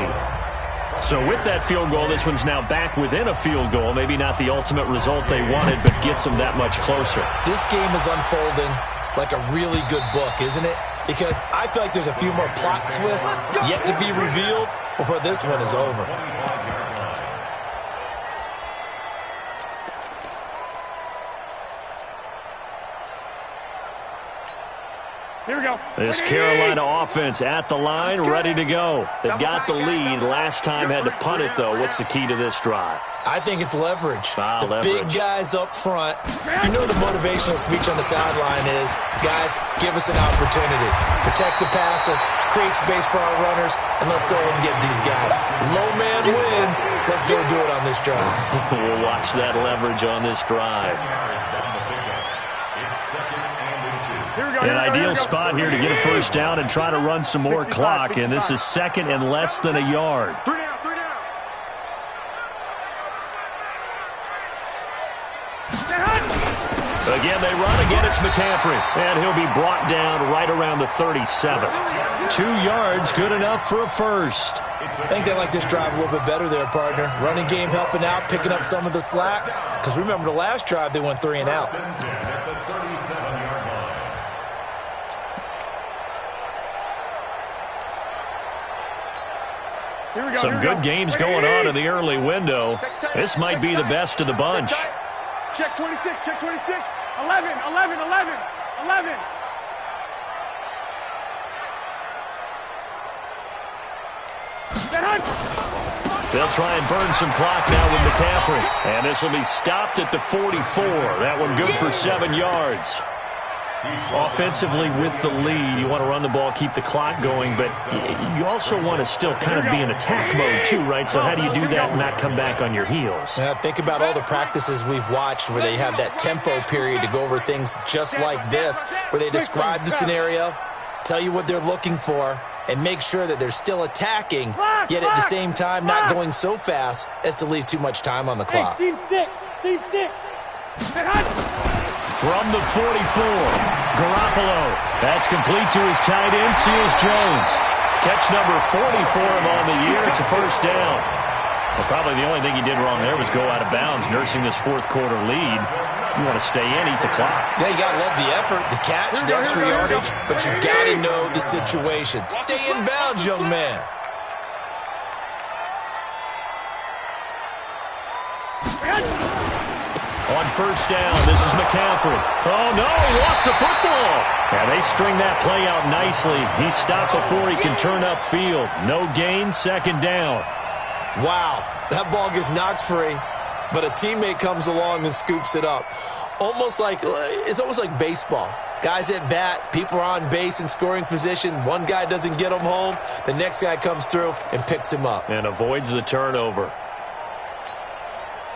So with that field goal, this one's now back within a field goal. Maybe not the ultimate result they wanted, but gets them that much closer. This game is unfolding like a really good book, isn't it? Because I feel like there's a few more plot twists yet to be revealed before this one is over. Here we go. go. This Carolina offense at the line, ready to go. They've got the lead. Last time had to punt it, though. What's the key to this drive? I think it's leverage. The big guys up front. You know the motivational speech on the sideline is, guys, give us an opportunity. Protect the passer, create space for our runners, and let's go ahead and get these guys. Low man wins. Let's go do it on this drive. We'll watch that leverage on this drive. An ideal spot here to get a first down and try to run some more clock, and this is second and less than a yard. 3 down, 3 down. Again, they run. Again, it's McCaffrey. And he'll be brought down right around the 37. 2 yards, good enough for a first. I think they like this drive a little bit better there, partner. Running game helping out, picking up some of the slack. Because remember, the last drive, they went 3 and out. Some good games going on in the early window. This might be the best of the bunch. Check 26, check 26. 11, 11, 11, 11. They'll try and burn some clock now with McCaffrey. And this will be stopped at the 44. That one good for 7 yards. Offensively with the lead, you want to run the ball, keep the clock going, but you also want to still kind of be in attack mode too, right? So how do you do that and not come back on your heels? Think about all the practices we've watched where they have that tempo period to go over things just like this, where they describe the scenario, tell you what they're looking for, and make sure that they're still attacking, yet at the same time not going so fast as to leave too much time on the clock. Team 6, team 6. From the 44, Garoppolo. That's complete to his tight end, Seals-Jones. Catch number 44 on the year. It's a first down. Well, probably the only thing he did wrong there was go out of bounds, nursing this fourth quarter lead. You want to stay in, eat the clock. Yeah, you got to love the effort, the catch, the extra yardage, but you got to know the situation. Stay in bounds, young man. On first down, this is McCaffrey. Oh, no, he lost the football. Yeah, they string that play out nicely. He stopped before he can turn upfield. No gain, second down. Wow, that ball gets knocked free, but a teammate comes along and scoops it up. It's almost like baseball. Guys at bat, people are on base in scoring position. One guy doesn't get him home. The next guy comes through and picks him up. And avoids the turnover.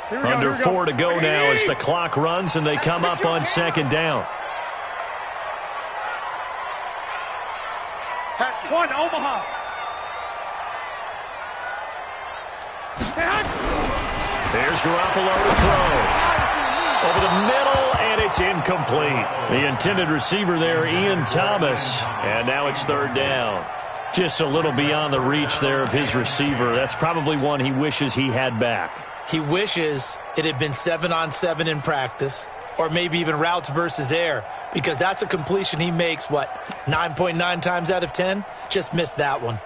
Under 4 to go now as the clock runs and they come up on second down. One, Omaha. There's Garoppolo to throw. Over the middle, and it's incomplete. The intended receiver there, Ian Thomas. And now it's third down. Just a little beyond the reach there of his receiver. That's probably one he wishes he had back. He wishes it had been 7-on-7 in practice, or maybe even routes versus air, because that's a completion he makes, 9.9 times out of 10? Just missed that one.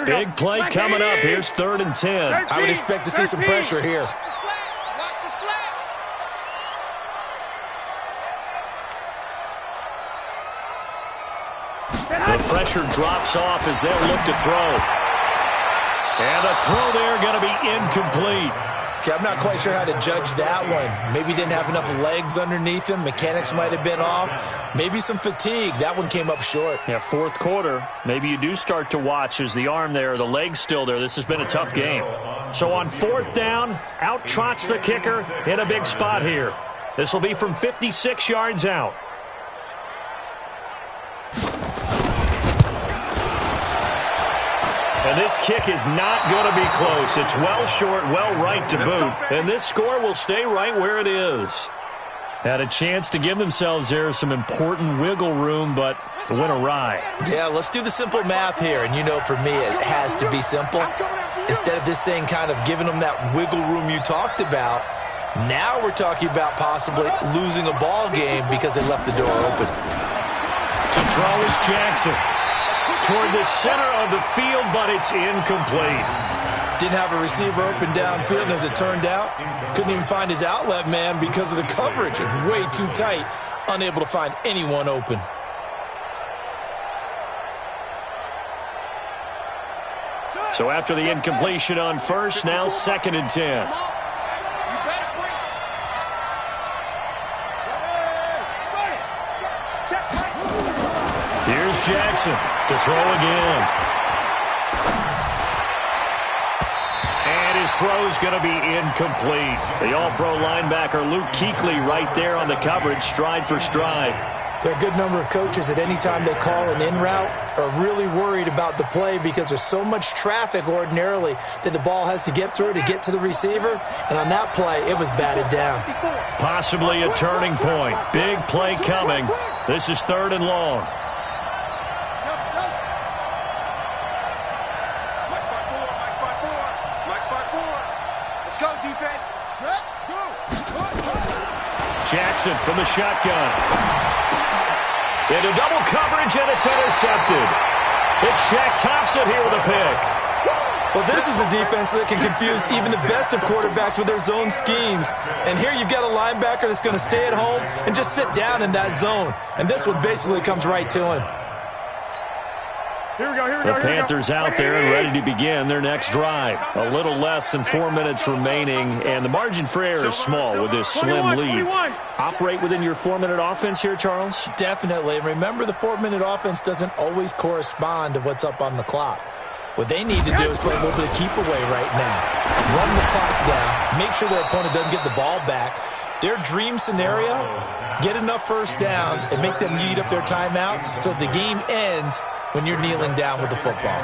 Big play coming up. Here's 3rd and 10. I would expect to see some pressure here. The pressure drops off as they'll look to throw. And the throw there going to be incomplete. Okay, I'm not quite sure how to judge that one. Maybe he didn't have enough legs underneath him. Mechanics might have been off. Maybe some fatigue. That one came up short. Yeah, fourth quarter. Maybe you do start to watch as the arm there, the leg's still there. This has been a tough game. So on 4th down, out trots the kicker in a big spot here. This will be from 56 yards out. And this kick is not going to be close. It's well short, well right to boot. And this score will stay right where it is. Had a chance to give themselves there some important wiggle room, but it went awry. Yeah, let's do the simple math here. And you know, for me, it has to be simple. Instead of this thing kind of giving them that wiggle room you talked about, now we're talking about possibly losing a ball game because they left the door open. To throw is Jackson. Toward the center of the field, but it's incomplete. Didn't have a receiver open downfield, and as it turned out, couldn't even find his outlet man because of the coverage. It was way too tight, unable to find anyone open. So after the incompletion on first, now 2nd and 10. Here's Jackson to throw again. And his throw's going to be incomplete. The all-pro linebacker Luke Kuechly right there on the coverage, stride for stride. There are a good number of coaches at any time they call an in route are really worried about the play because there's so much traffic ordinarily that the ball has to get through to get to the receiver. And on that play, it was batted down. Possibly a turning point. Big play coming. This is 3rd and long. Let's go, defense. Jackson from the shotgun. Into double coverage, and it's intercepted. It's Shaq Thompson here with a pick. Well, this is a defense that can confuse even the best of quarterbacks with their zone schemes. And here you've got a linebacker that's going to stay at home and just sit down in that zone. And this one basically comes right to him. Here we go. The Panthers out there and ready to begin their next drive. A little less than 4 minutes remaining, and the margin for error is small with this slim lead. Operate within your 4-minute offense here, Charles? Definitely. And remember, the 4-minute offense doesn't always correspond to what's up on the clock. What they need to do is put a little bit of keep away right now. Run the clock down. Make sure their opponent doesn't get the ball back. Their dream scenario, get enough first downs and make them eat up their timeouts so the game ends when you're kneeling down with the football.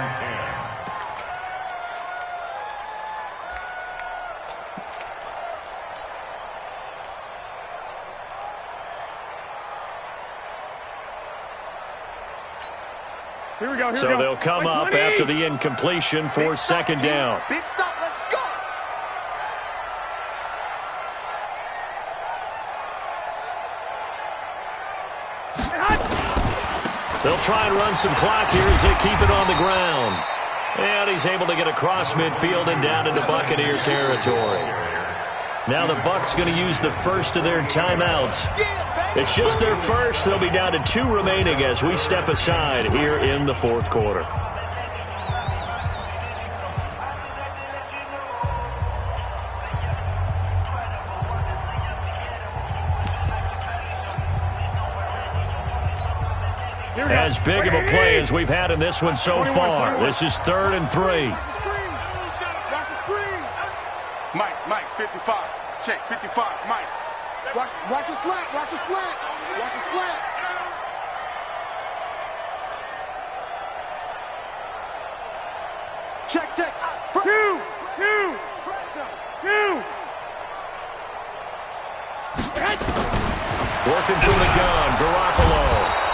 Here we go. So they'll come up after the incompletion for 2nd down. Big stop, let's go. They'll try and run some clock here as they keep it on the ground. And he's able to get across midfield and down into Buccaneer territory. Now the Bucs going to use the first of their timeouts. It's just their first. They'll be down to 2 remaining as we step aside here in the 4th quarter. As big of a play as we've had in this one so far. This is 3rd and 3. Watch the screen. Mike, 55. Check, 55. Mike. Watch a slant. Watch a slant. Watch a slant. Check. 2. Working from the gun, Garoppolo.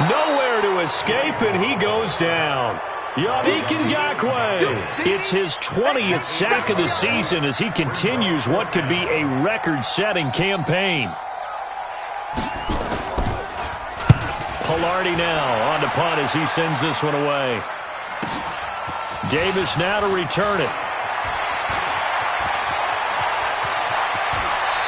Nowhere to escape, and he goes down. Yannick Ngakoue. It's his 20th sack of the season as he continues what could be a record-setting campaign. Pilardi now on to punt as he sends this one away. Davis now to return it.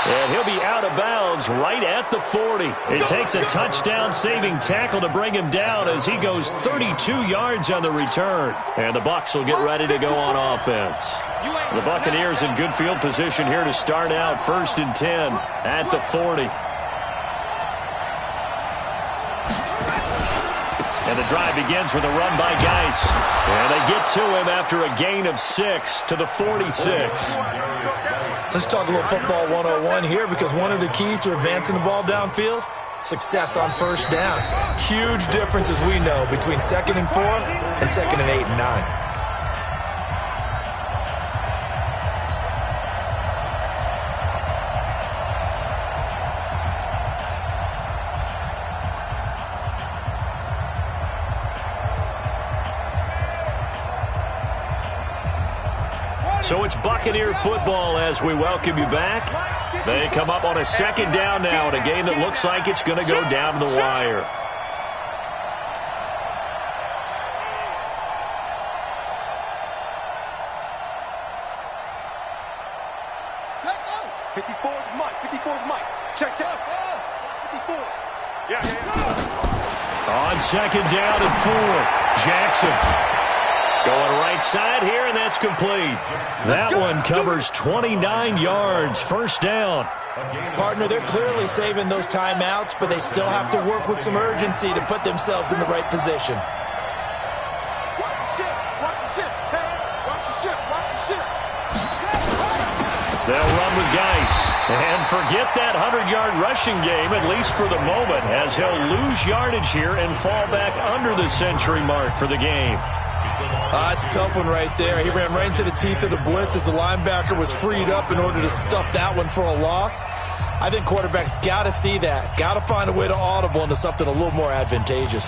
And he'll be out of bounds right at the 40. It takes a touchdown-saving tackle to bring him down as he goes 32 yards on the return. And the Bucs will get ready to go on offense. The Buccaneers in good field position here to start out 1st and 10 at the 40. And the drive begins with a run by Geis. And they get to him after a gain of 6 to the 46. Let's talk a little football 101 here because one of the keys to advancing the ball downfield, success on first down. Huge difference, as we know, between 2nd and 4 and 2nd and 8 and 9. So it's Buccaneer football as we welcome you back. They come up on a 2nd down now in a game that looks like it's going to go down to the wire. 54 is Mike. 54 is Mike. Check. 54. Yeah. On second down and 4, Jackson. Going right side here, and that's complete. That one covers 29 yards. First down. Partner, they're clearly saving those timeouts, but they still have to work with some urgency to put themselves in the right position. Watch the ship. Watch the ship. Hey, watch the ship. Watch the ship. They'll run with Geis. And forget that 100-yard rushing game, at least for the moment, as he'll lose yardage here and fall back under the century mark for the game. It's a tough one right there. He ran right into the teeth of the blitz as the linebacker was freed up in order to stuff that one for a loss. I think quarterbacks got to see that. Got to find a way to audible into something a little more advantageous.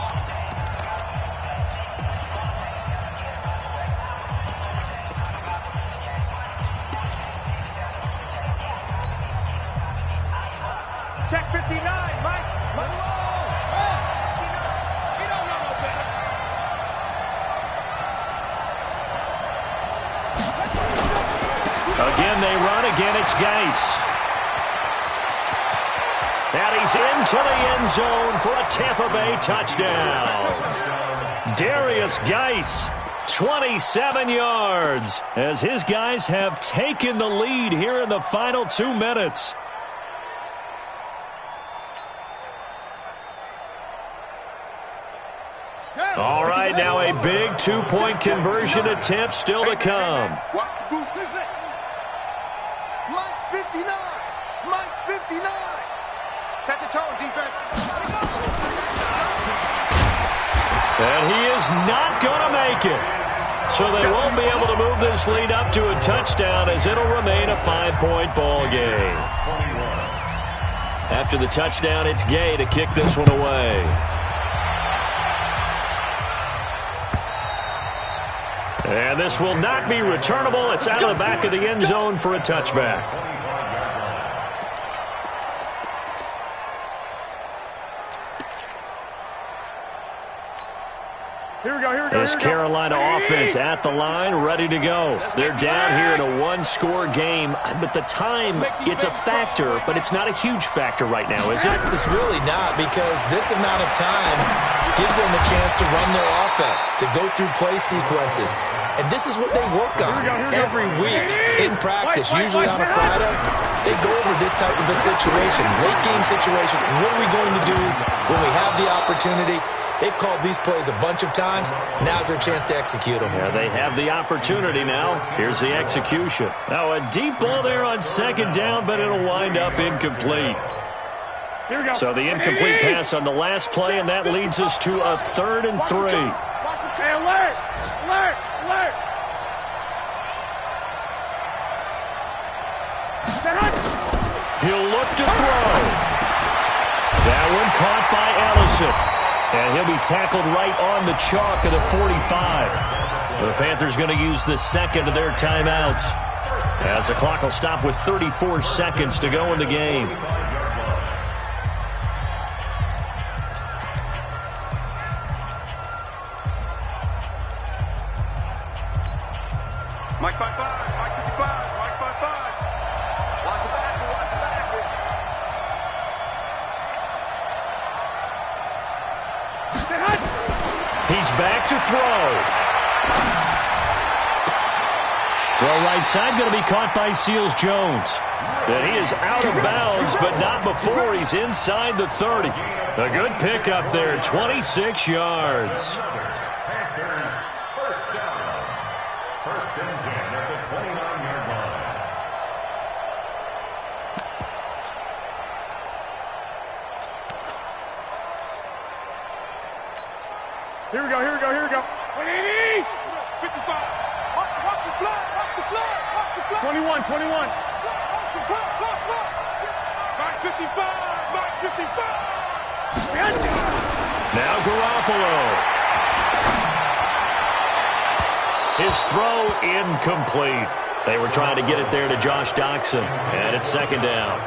Check 59, Mike. Again, they run. Again, it's Geis. And he's into the end zone for a Tampa Bay touchdown. Darius Geis, 27 yards, as his guys have taken the lead here in the final 2 minutes. All right, now a big 2-point conversion attempt still to come. Watch the boots, is it? Mike's 59. Mike's 59. Set the tone, defense. And he is not going to make it. So they won't be able to move this lead up to a touchdown, as it'll remain a 5-point ball game. After the touchdown, it's Gay to kick this one away. And this will not be returnable. It's out of the back of the end zone for a touchback. Here we go, here we go. This Carolina offense at the line, ready to go. They're down here in a 1-score game, but the time, it's a factor, but it's not a huge factor right now, is it? It's really not, because this amount of time gives them a chance to run their offense, to go through play sequences. And this is what they work on every week in practice, usually on a Friday. They go over this type of a situation, late game situation. What are we going to do when we have the opportunity? They've called these plays a bunch of times. Now's their chance to execute them. Yeah, they have the opportunity now. Here's the execution. Now a deep ball there on second down, but it'll wind up incomplete. Here we go. So the incomplete pass on the last play, and that leads us to a 3rd and 3. Hey, alert! Alert! Alert! He'll look to throw. That one caught by Allison. And he'll be tackled right on the chalk of the 45. The Panthers going to use the second of their timeouts, as the clock will stop with 34 seconds to go in the game. Mike 55. Mike 55. Mike 55. Watch the back. Watch the back. He's back to throw. Throw right side, going to be caught by Seals-Jones. And he is out of bounds, but not before he's inside the 30. A good pickup there, 26 yards. Panthers, first down. 1st and 10 at the 29-yard line. Here we go, here we go, here we go. 55. Watch the flag. Watch the flag. Watch the flag. 21, 21. Watch the flag. Mike 55. Mike 55. Now Garoppolo. His throw incomplete. They were trying to get it there to Josh Doxson, and it's 2nd down.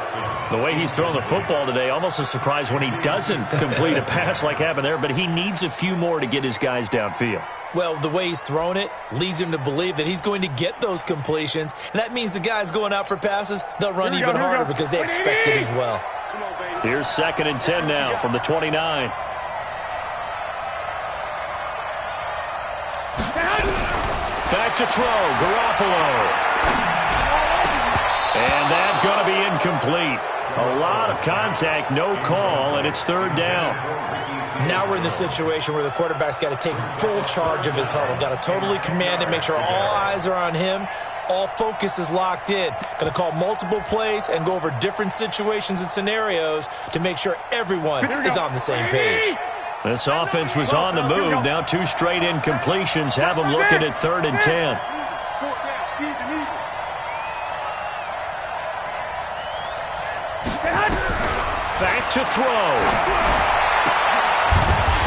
The way he's thrown the football today, almost a surprise when he doesn't complete a pass like happened there, but he needs a few more to get his guys downfield. Well, the way he's thrown it leads him to believe that he's going to get those completions. And that means the guys going out for passes, they'll run even harder because they expect it as well. Here's 2nd and 10 now from the 29. Back to throw, Garoppolo. And that's going to be incomplete. A lot of contact, no call, and it's 3rd down. Now we're in the situation where the quarterback's got to take full charge of his huddle. Got to totally command it, make sure all eyes are on him. All focus is locked in. Going to call multiple plays and go over different situations and scenarios to make sure everyone is on the same page. This offense was on the move. Now 2 straight incompletions have them looking at 3rd and 10. Back to throw.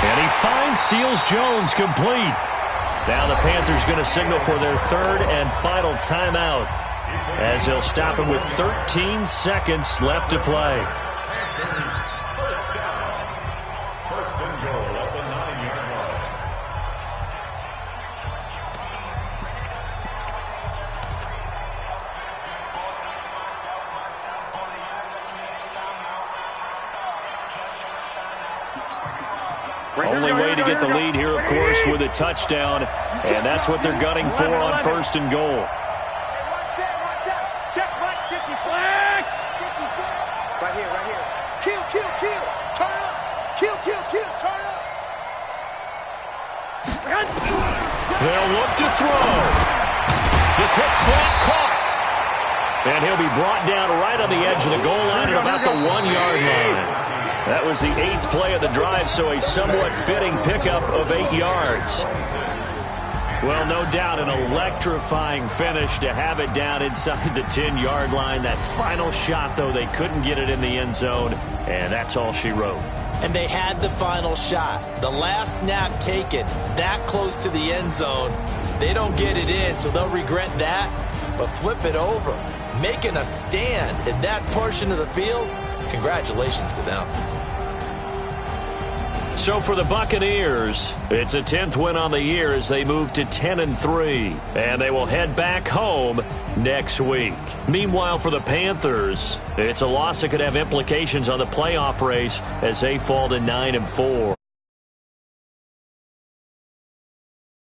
And he finds Seals-Jones complete. Now the Panthers going to signal for their 3rd and final timeout as they'll stop him with 13 seconds left to play. First and goal at the 9-yard line. Only way to get the lead here, of course, with a touchdown, and that's what they're gunning for on 1st and goal. Check right, 50 flag. Right here. Kill. Turn up. Kill. Turn up. They'll look to throw. The quick slant caught. And he'll be brought down right on the edge of the goal line at about the 1-yard line. That was the 8th play of the drive, so a somewhat fitting pickup of 8 yards. Well, no doubt an electrifying finish to have it down inside the 10-yard line. That final shot, though, they couldn't get it in the end zone, and that's all she wrote. And they had the final shot. The last snap taken that close to the end zone. They don't get it in, so they'll regret that. But flip it over, making a stand in that portion of the field, congratulations to them. So for the Buccaneers, it's a 10th win on the year as they move to 10-3, and they will head back home next week. Meanwhile, for the Panthers, it's a loss that could have implications on the playoff race as they fall to 9-4.